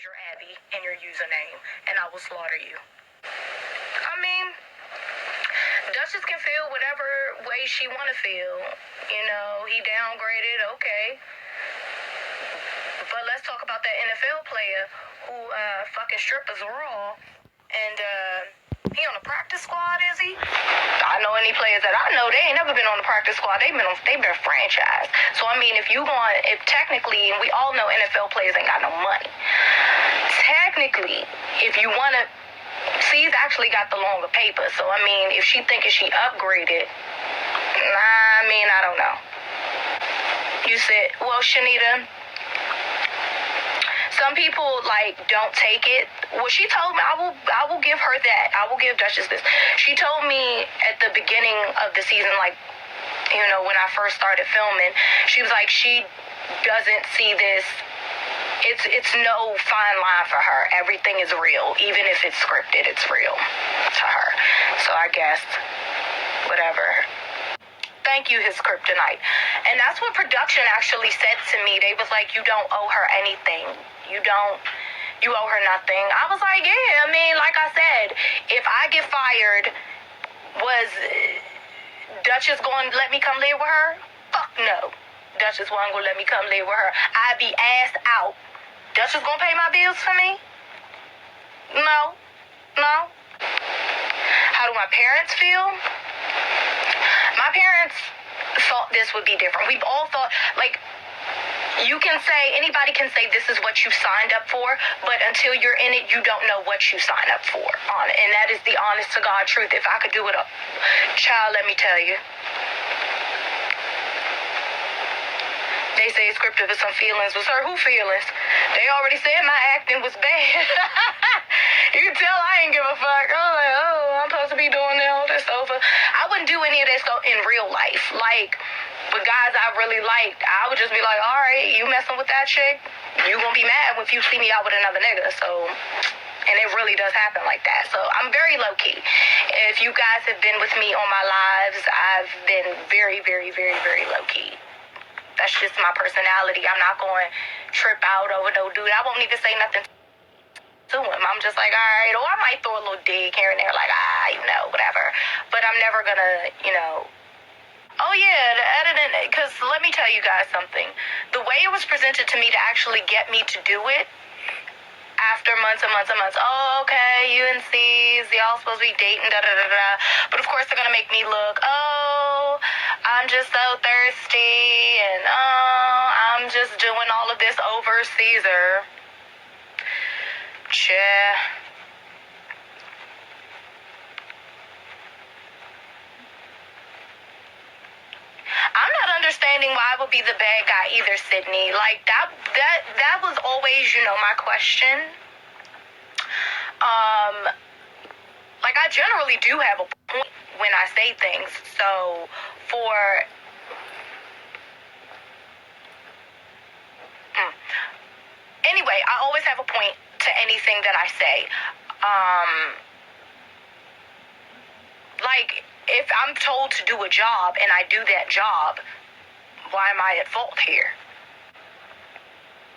is your Abby and your username, and I will slaughter you. I mean, Duchess can feel whatever way she want to feel. You know, he downgraded, okay. But let's talk about that NFL player who fucking strippers raw, and he on the practice squad, is he? I know any players that I know, they ain't never been on the practice squad. They've been franchised. So I mean, if technically, and we all know NFL players ain't got no money. Technically, if you want to, C's actually got the longer paper. So I mean, if she thinking she upgraded, I mean, I don't know. You said, well, Shanita, some people don't take it. Well, she told me, I will give her that. I will give Duchess this. She told me at the beginning of the season, when I first started filming, she was like, she doesn't see this. It's no fine line for her. Everything is real. Even if it's scripted, it's real to her. So I guess, whatever. Thank you, his kryptonite. And that's what production actually said to me. They was like, you don't owe her anything. You owe her nothing. I was like, yeah, I mean, like I said, if I get fired, was Duchess going to let me come live with her? Fuck no. Duchess wasn't going to let me come live with her. I'd be assed out. Duchess going to pay my bills for me? No. How do my parents feel? My parents thought this would be different. We've all thought, anybody can say this is what you signed up for, but until you're in it, you don't know what you signed up for. And that is the honest to God truth. If I could do it, child, let me tell you. They say it's scripted with some feelings. Was her who feelings? They already said my acting was bad. You can tell I ain't give a fuck. I was like, I'm supposed to be doing all this over. I wouldn't do any of that stuff in real life. With guys I really liked, I would just be like, all right, you messing with that chick, you gonna be mad if you see me out with another nigga. So, and it really does happen like that. So I'm very low-key. If you guys have been with me on my lives, I've been very, very, very, very low-key. That's just my personality. I'm not going to trip out over no dude. I won't even say nothing to him. I'm just like, all right. Or I might throw a little dig here and there, whatever. But I'm never going to, Oh, yeah, the editing, because let me tell you guys something. The way it was presented to me to actually get me to do it, after months and months and months, oh, okay, you and C's, y'all supposed to be dating, da-da-da-da. But, of course, they're going to make me look, I'm just so thirsty, and, I'm just doing all of this over Caesar. I'm not understanding why I would be the bad guy either, Sydney. That was always, my question. I generally do have a point when I say things. So, anyway, I always have a point to anything that I say. If I'm told to do a job and I do that job, why am I at fault here?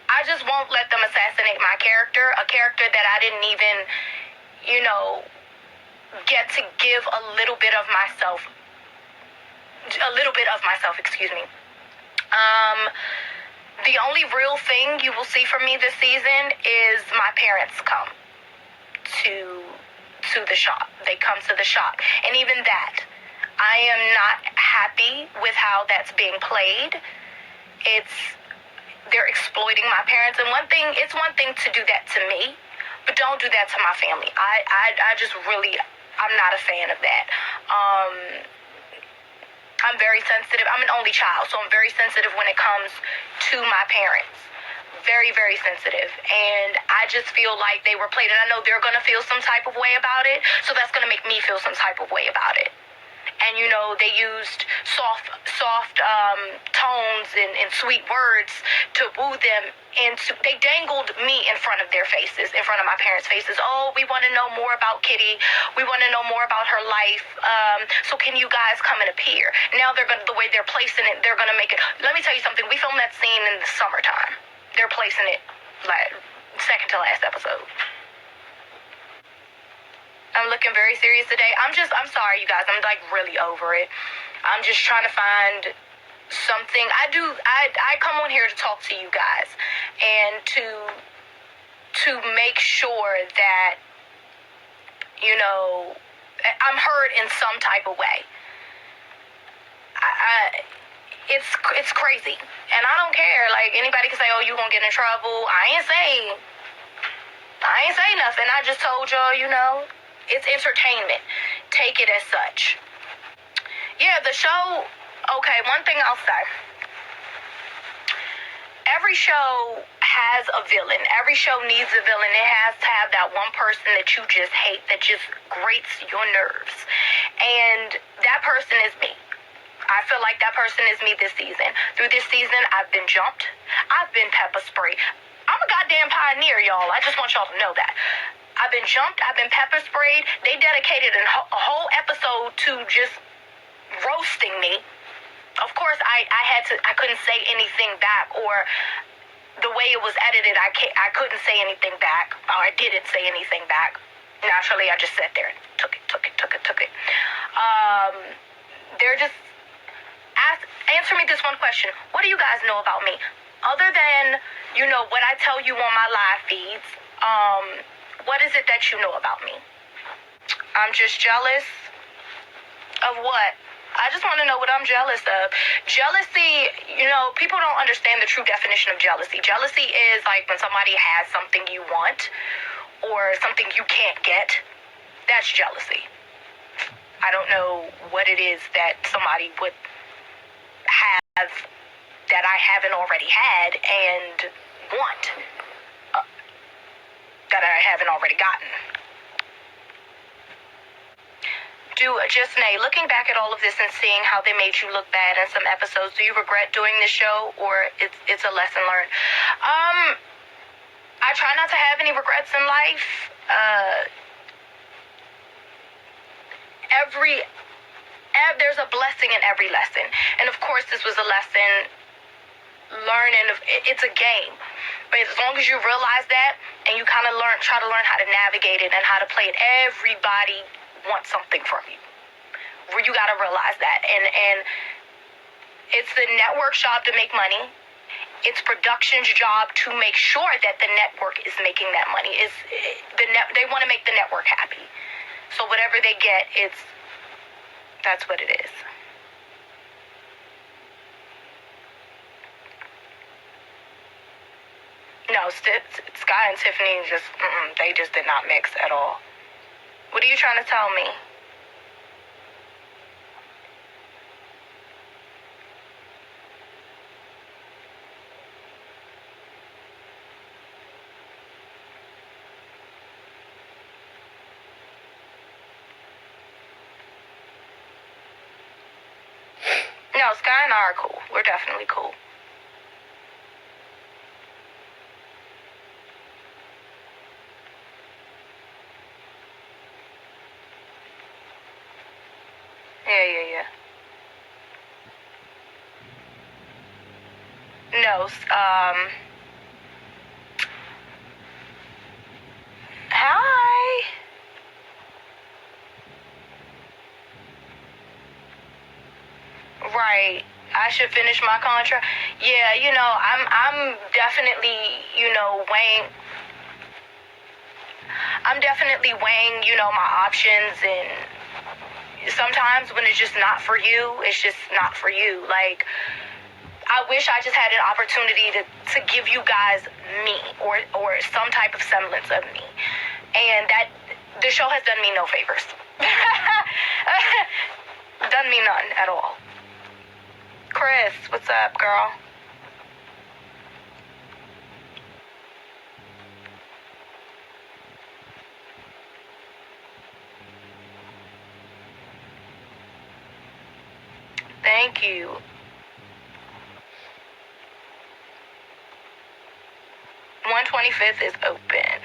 I just won't let them assassinate my character, a character that I didn't even, get to give a little bit of myself, excuse me. The only real thing you will see from me this season is my parents come to the shop. They come to the shop. And even that, I am not happy with how that's being played. They're exploiting my parents. And it's one thing to do that to me, but don't do that to my family. I'm not a fan of that. I'm very sensitive. I'm an only child, so I'm very sensitive when it comes to my parents. Very, very sensitive. And I just feel like they were played, and I know they're going to feel some type of way about it, so that's going to make me feel some type of way about it. And, they used soft tones and sweet words to woo them they dangled me in front of their faces, in front of my parents' faces. Oh, we want to know more about Kitty. We want to know more about her life. So can you guys come and appear? Now the way they're placing it, they're going to make it. Let me tell you something. We filmed that scene in the summertime. They're placing it second to the last episode. I'm looking very serious today. I'm sorry, you guys. I'm like really over it. I'm just trying to find something. I come on here to talk to you guys and to make sure that, you know, I'm heard in some type of way. It's crazy. And I don't care. Like, anybody can say, oh, you gonna get in trouble. I ain't say nothing. I just told y'all, you know, it's entertainment. Take it as such. Yeah, the show, okay, one thing I'll say. Every show has a villain. Every show needs a villain. It has to have that one person that you just hate, that just grates your nerves. And that person is me. I feel like that person is me this season. Through this season, I've been jumped. I've been pepper sprayed. I'm a goddamn pioneer, y'all. I just want y'all to know that. I've been jumped. I've been pepper sprayed. They dedicated a whole episode to just roasting me. Of course, I couldn't say anything back, or the way it was edited, I couldn't say anything back, or I didn't say anything back. Naturally, I just sat there and took it. They're just answer me this one question. What do you guys know about me? Other than, you know, what I tell you on my live feeds, what is it that you know about me? I'm just jealous of what? I just want to know what I'm jealous of. Jealousy, you know, people don't understand the true definition of jealousy. Jealousy is like when somebody has something you want or something you can't get. That's jealousy. I don't know what it is that somebody would have that I haven't already had and want that I haven't already gotten. Nay, looking back at all of this and seeing how they made you look bad in some episodes, do you regret doing this show, or it's a lesson learned? I try not to have any regrets in life. There's a blessing in every lesson, and of course this was a lesson learning. It's a game, but as long as you realize that and you kind of try to learn how to navigate it and how to play it, everybody wants something from you. You got to realize that, and it's the network's job to make money. It's production's job to make sure that the network is making that money. They want to make the network happy, so whatever they get, that's what it is. No, Sky and Tiffany they just did not mix at all. What are you trying to tell me? No, Sky and I are cool. We're definitely cool. Yeah. No, hi. Right. I should finish my contract. Yeah, you know, I'm definitely, you know, weighing, you know, my options, and sometimes when it's just not for you, it's just not for you. Like, I wish I just had an opportunity to give you guys me, or some type of semblance of me. And that, the show has done me no favors. Done me none at all. Chris, what's up, girl? Thank you. $125th is open.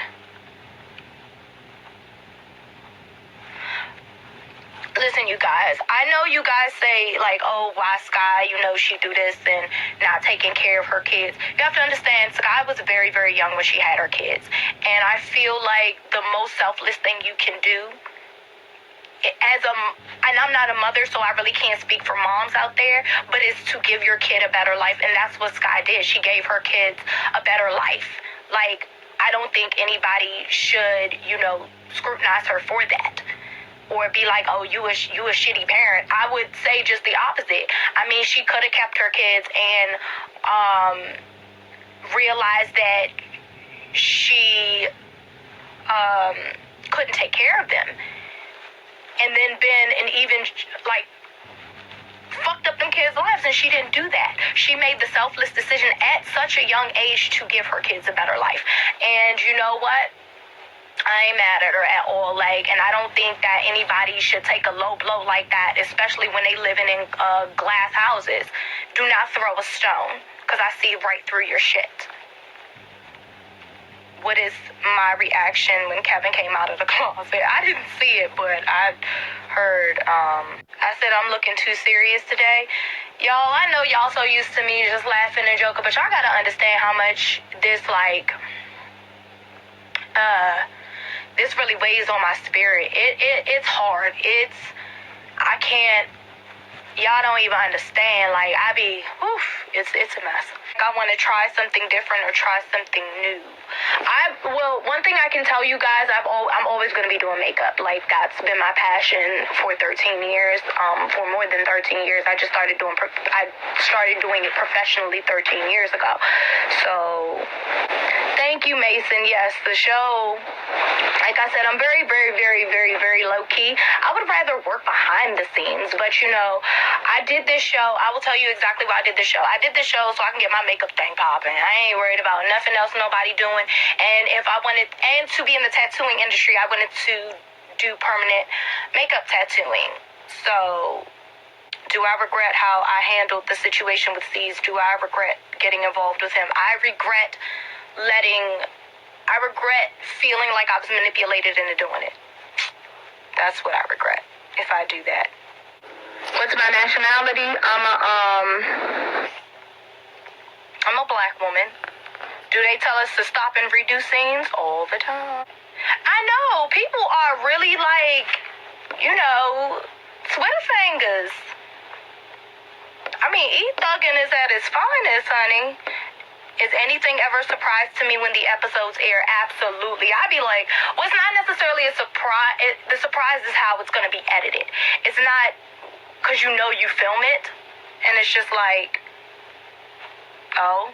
Listen, you guys, I know you guys say, like, oh, why Sky, she do this and not taking care of her kids. You have to understand, Sky was very, very young when she had her kids. And I feel like the most selfless thing you can do, and I'm not a mother, so I really can't speak for moms out there, but it's to give your kid a better life. And that's what Sky did. She gave her kids a better life. Like, I don't think anybody should, scrutinize her for that. Or be like, oh, you a shitty parent. I would say just the opposite. I mean, she could have kept her kids and realized that she couldn't take care of them. And then been and even, like, fucked up them kids' lives, and she didn't do that. She made the selfless decision at such a young age to give her kids a better life. And you know what? I ain't mad at her at all. And I don't think that anybody should take a low blow like that, especially when they living in glass houses. Do not throw a stone, because I see right through your shit. What is my reaction when Kevin came out of the closet? I didn't see it, but I heard, I said I'm looking too serious today. Y'all, I know y'all so used to me just laughing and joking, but y'all gotta understand how much this, this really weighs on my spirit. It's hard. I can't, y'all don't even understand. It's a mess. I want to try something different or try something new. One thing I can tell you guys, I'm always going to be doing makeup. That's been my passion for 13 years. For more than 13 years. I started doing it professionally 13 years ago. So, thank you, Mason. Yes, the show, like I said, I'm very, very, very, very, very low-key. I would rather work behind the scenes, but, I did this show. I will tell you exactly why I did this show. I did this show so I can get my makeup thing popping. I ain't worried about nothing else nobody doing. And if I wanted, and to be in the tattooing industry, I wanted to do permanent makeup tattooing. So, do I regret how I handled the situation with C's? Do I regret getting involved with him? I regret feeling like I was manipulated into doing it. That's what I regret if I do that. What's my nationality? I'm a black woman. Do they tell us to stop and redo scenes? All the time. I know, people are really Twitter fingers. I mean, E-thugging is at its finest, honey. Is anything ever a surprise to me when the episodes air? Absolutely. I'd be like, well, it's not necessarily a surprise. The surprise is how it's going to be edited. It's not because you film it, and it's just like, oh,